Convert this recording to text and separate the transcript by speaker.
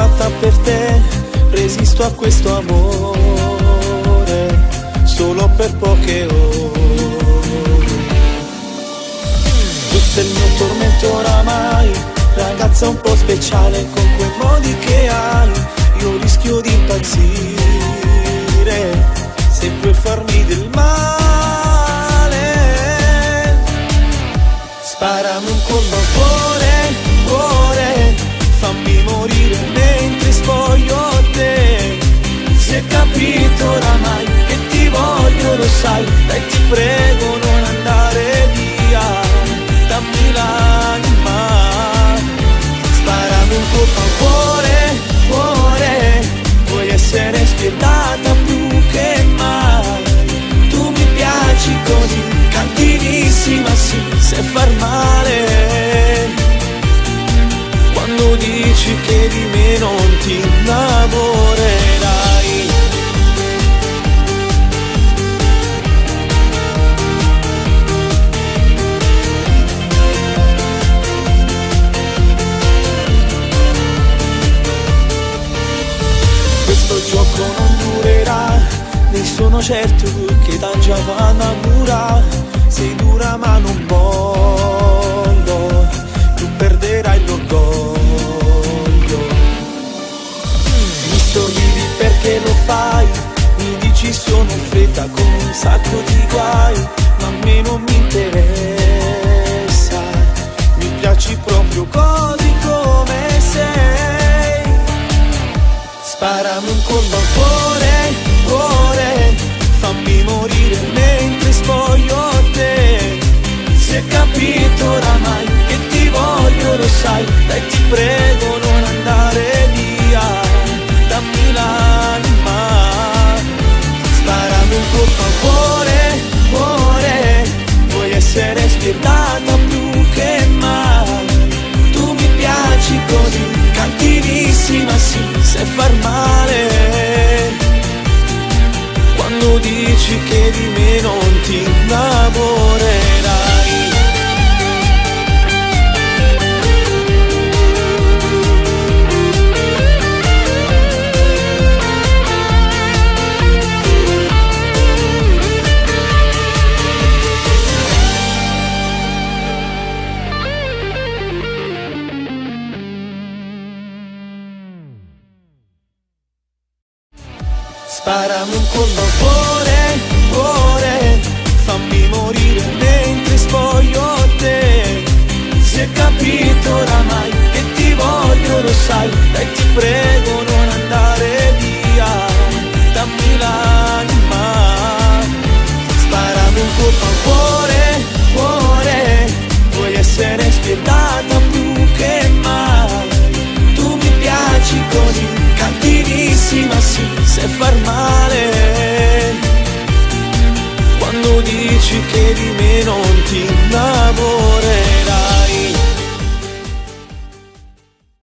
Speaker 1: fatta per te, resisto a questo amore solo per poche ore. Tu sei il mio tormento oramai, ragazza un po' speciale, con quei modi che hai io rischio di impazzire se vuoi farmi del male. Sparami un colpo al cuore, cuore, fammi morire mentre spoglio te. Si è capito oramai che ti voglio, lo sai, dai ti prego non andare via, dammi l'anima. Sparami un colpo al cuore, cuore, vuoi essere spietata più che mai. Tu mi piaci così, cattivissima sì, sai far male. Quando dici che di me non ti innamorerai. Questo gioco non durerà, ne sono certo che da già vanno mura. Sei dura ma non mollo, tu perderai l'orgoglio. Mi sorridi perché lo fai, mi dici sono in fretta con un sacco di guai, ma a me non mi interessa, mi piaci proprio così come sei. Sparami un colpo al cuore, cuore, fammi morire mentre spoglio te. Si è capito oramai che ti voglio, lo sai, dai ti prego non andare via, dammi l'anima. Sparami un colpo al cuore, cuore, vuoi essere spietata più che mai. Tu mi piaci così, cattivissima sì, sai far male. Quando dici che di me non ti innamorerai. Sparami un colpo al cuore, cuore, fammi morire mentre spoglio te. Si è capito oramai che ti voglio, lo sai, dai ti prego non